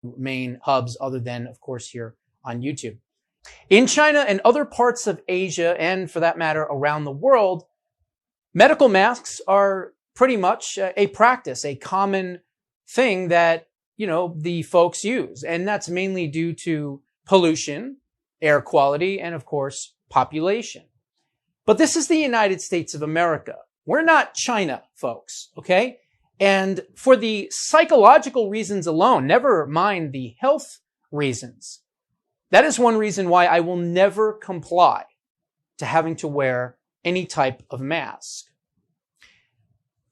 main hubs other than, of course, here on YouTube. In China and other parts of Asia, and for that matter, around the world, medical masks are pretty much a practice, a common thing that, the folks use. And that's mainly due to pollution, air quality, and of course, population. But this is the United States of America. We're not China, folks, okay? And for the psychological reasons alone, never mind the health reasons, that is one reason why I will never comply to having to wear any type of mask.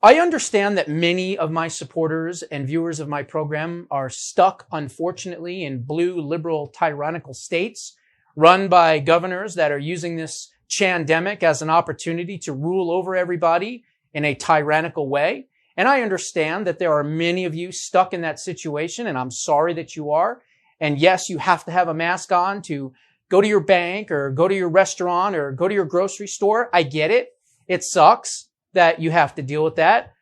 I understand that many of my supporters and viewers of my program are stuck, unfortunately, in blue, liberal, tyrannical states run by governors that are using this pandemic as an opportunity to rule over everybody in a tyrannical way. And I understand that there are many of you stuck in that situation, and I'm sorry that you are. And yes, you have to have a mask on to go to your bank or go to your restaurant or go to your grocery store. I get it. It sucks that you have to deal with that.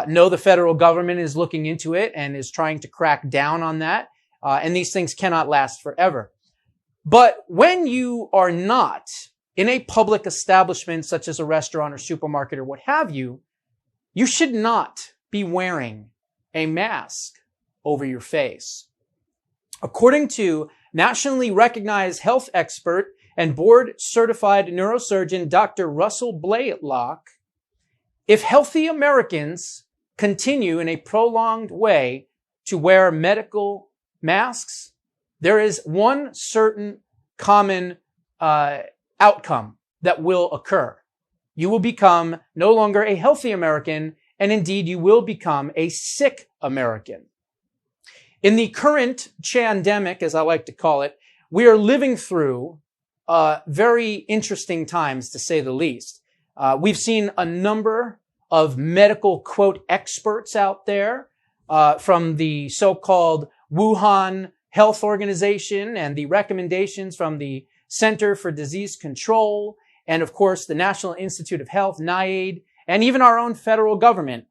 No, the federal government is looking into it and is trying to crack down on that. And these things cannot last forever. But when you are not in a public establishment such as a restaurant or supermarket or what have you, you should not be wearing a mask over your face. According to nationally recognized health expert and board-certified neurosurgeon Dr. Russell Blaylock, if healthy Americans continue in a prolonged way to wear medical masks, there is one certain common outcome that will occur. You will become no longer a healthy American, and indeed you will become a sick American. In the current pandemic, as I like to call it, we are living through very interesting times, to say the least. We've seen a number of medical, quote, experts out there, from the so-called Wuhan Health Organization and the recommendations from the Center for Disease Control, and of course, the National Institute of Health, NIAID, and even our own federal government.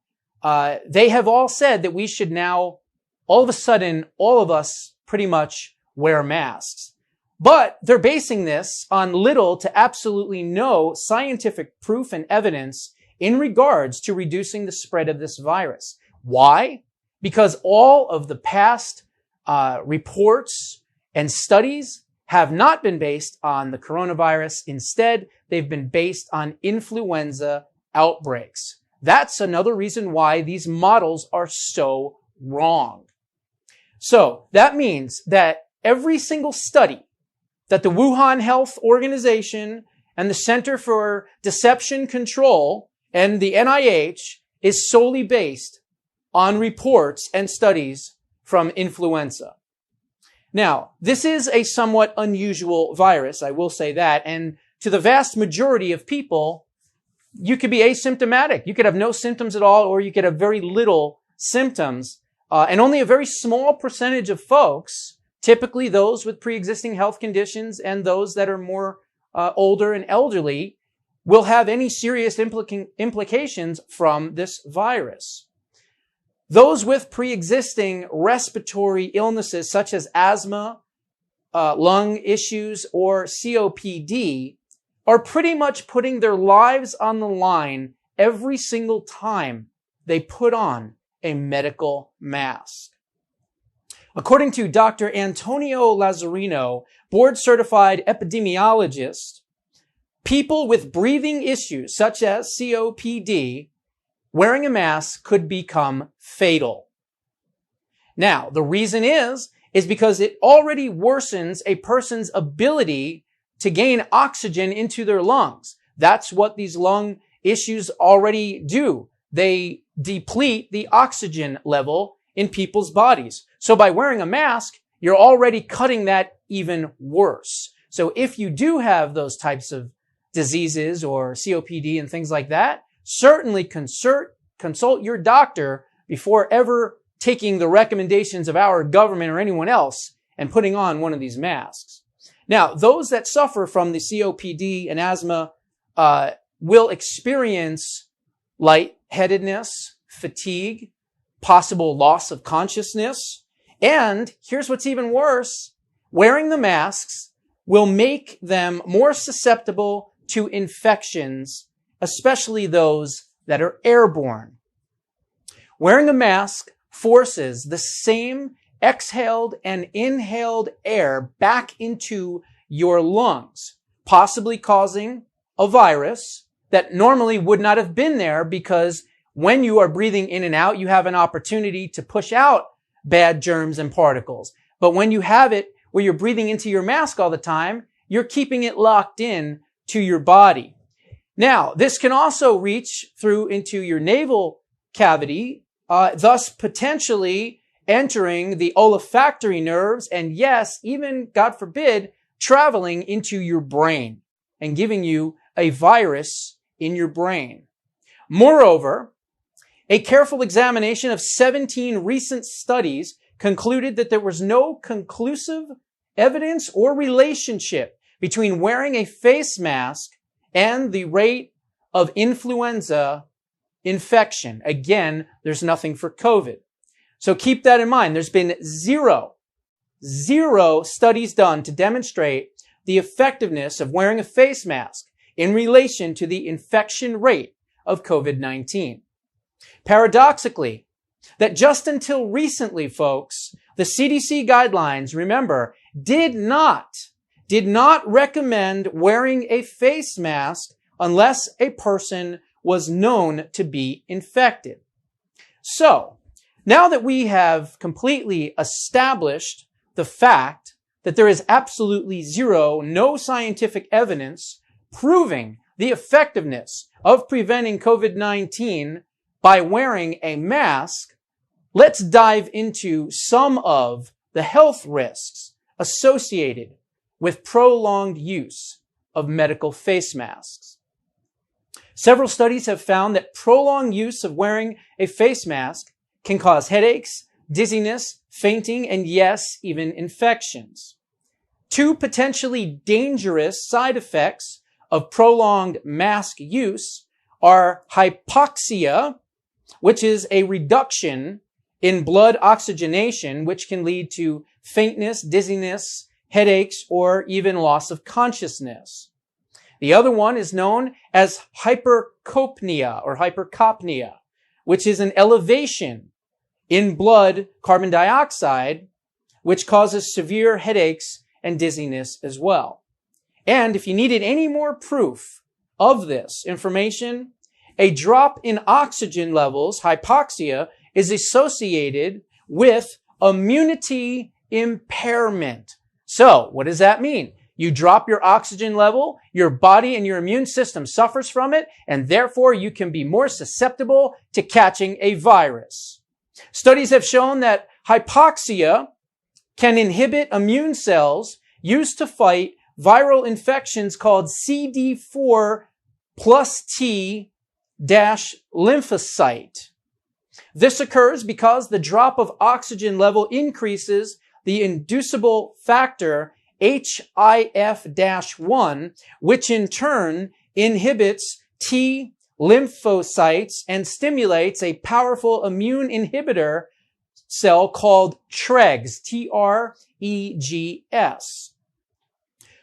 They have all said that we should now, all of a sudden, all of us pretty much wear masks. But they're basing this on little to absolutely no scientific proof and evidence in regards to reducing the spread of this virus. Why? Because all of the past reports and studies have not been based on the coronavirus. Instead, they've been based on influenza outbreaks. That's another reason why these models are so wrong. So that means that every single study that the Wuhan Health Organization and the Center for Deception Control and the NIH is solely based on reports and studies from influenza. Now, this is a somewhat unusual virus, I will say that, and to the vast majority of people, you could be asymptomatic. You could have no symptoms at all, or you could have very little symptoms, and only a very small percentage of folks, typically those with pre-existing health conditions and those that are more older and elderly, will have any serious implications from this virus. Those with pre-existing respiratory illnesses such as asthma, lung issues, or COPD are pretty much putting their lives on the line every single time they put on a medical mask. According to Dr. Antonio Lazzarino, board-certified epidemiologist, people with breathing issues such as COPD wearing a mask could become fatal. Now, the reason is because it already worsens a person's ability to gain oxygen into their lungs. That's what these lung issues already do. They deplete the oxygen level in people's bodies. So by wearing a mask, you're already cutting that even worse. So if you do have those types of diseases or COPD and things like that, certainly consult your doctor before ever taking the recommendations of our government or anyone else and putting on one of these masks. Now, those that suffer from the COPD and asthma will experience lightheadedness, fatigue, possible loss of consciousness, And here's what's even worse. Wearing the masks will make them more susceptible to infections, especially those that are airborne. Wearing a mask forces the same exhaled and inhaled air back into your lungs, possibly causing a virus that normally would not have been there, because when you are breathing in and out, you have an opportunity to push out bad germs and particles. But when you have it where you're breathing into your mask all the time, you're keeping it locked in to your body. Now, this can also reach through into your nasal cavity, thus potentially entering the olfactory nerves, and yes, even, God forbid, traveling into your brain and giving you a virus in your brain. Moreover, a careful examination of 17 recent studies concluded that there was no conclusive evidence or relationship between wearing a face mask and the rate of influenza infection. Again, there's nothing for COVID. So keep that in mind. There's been zero studies done to demonstrate the effectiveness of wearing a face mask in relation to the infection rate of COVID-19. Paradoxically, that just until recently, folks, the CDC guidelines, remember, did not recommend wearing a face mask unless a person was known to be infected. So, now that we have completely established the fact that there is absolutely no scientific evidence proving the effectiveness of preventing COVID-19 by wearing a mask, let's dive into some of the health risks associated with prolonged use of medical face masks. Several studies have found that prolonged use of wearing a face mask can cause headaches, dizziness, fainting, and yes, even infections. Two potentially dangerous side effects of prolonged mask use are hypoxia, which is a reduction in blood oxygenation, which can lead to faintness, dizziness, headaches, or even loss of consciousness. The other one is known as hypercapnia or hypercapnia, which is an elevation in blood carbon dioxide, which causes severe headaches and dizziness as well. And if you needed any more proof of this information, a drop in oxygen levels, hypoxia, is associated with immunity impairment. So, what does that mean? You drop your oxygen level, your body and your immune system suffers from it, and therefore you can be more susceptible to catching a virus. Studies have shown that hypoxia can inhibit immune cells used to fight viral infections called CD4 plus T lymphocyte. This occurs because the drop of oxygen level increases the inducible factor HIF-1, which in turn inhibits T lymphocytes and stimulates a powerful immune inhibitor cell called TREGS, T-R-E-G-S.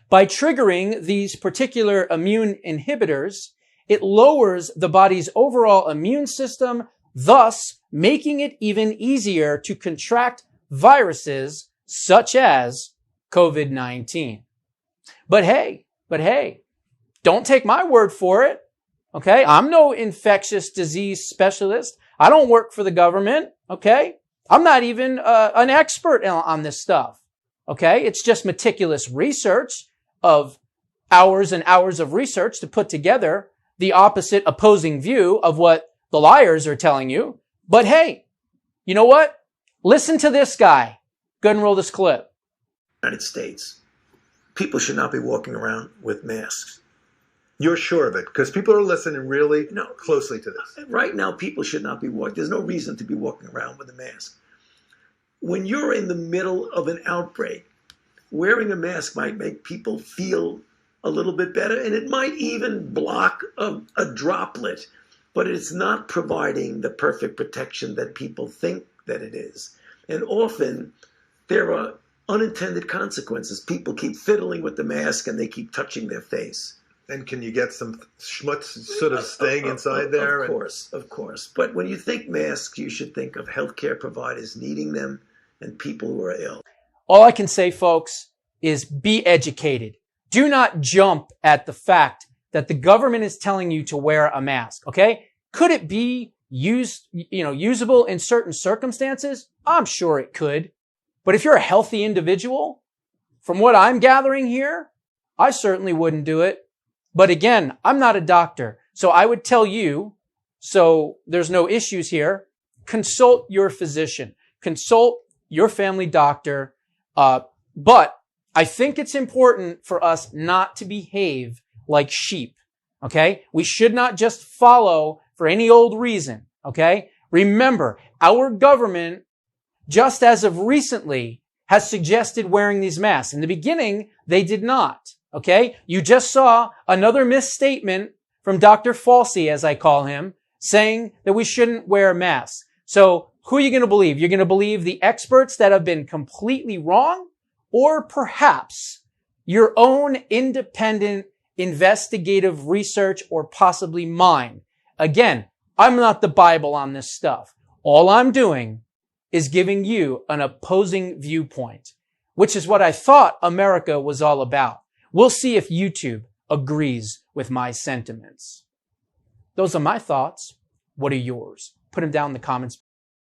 By triggering these particular immune inhibitors, it lowers the body's overall immune system, thus making it even easier to contract viruses such as COVID-19. But hey, don't take my word for it. Okay? I'm no infectious disease specialist. I don't work for the government. Okay? I'm not even an expert on this stuff. Okay? It's just meticulous research of hours and hours of research to put together the opposite opposing view of what the liars are telling you. But hey, you know what? Listen to this guy. Go ahead and roll this clip. United States, people should not be walking around with masks. You're sure of it? Because people are listening really closely to this. Right now, people should not be walking. There's no reason to be walking around with a mask. When you're in the middle of an outbreak, wearing a mask might make people feel a little bit better, and it might even block a droplet, but it's not providing the perfect protection that people think that it is. And often there are unintended consequences. People keep fiddling with the mask and they keep touching their face. And can you get some schmutz sort of staying inside there? Of course. But when you think masks, you should think of healthcare providers needing them and people who are ill. All I can say, folks, is be educated. Do not jump at the fact that the government is telling you to wear a mask, okay? Could it be usable in certain circumstances? I'm sure it could. But if you're a healthy individual, from what I'm gathering here, I certainly wouldn't do it. But again, I'm not a doctor, so I would tell you, so there's no issues here, consult your physician, consult your family doctor. But I think it's important for us not to behave like sheep, okay? We should not just follow for any old reason, okay? Remember, our government, just as of recently, has suggested wearing these masks. In the beginning, they did not, okay? You just saw another misstatement from Dr. Fauci, as I call him, saying that we shouldn't wear masks. So who are you going to believe? You're going to believe the experts that have been completely wrong, or perhaps your own independent investigative research, or possibly mine. Again, I'm not the Bible on this stuff. All I'm doing is giving you an opposing viewpoint, which is what I thought America was all about. We'll see if YouTube agrees with my sentiments. Those are my thoughts. What are yours? Put them down in the comments.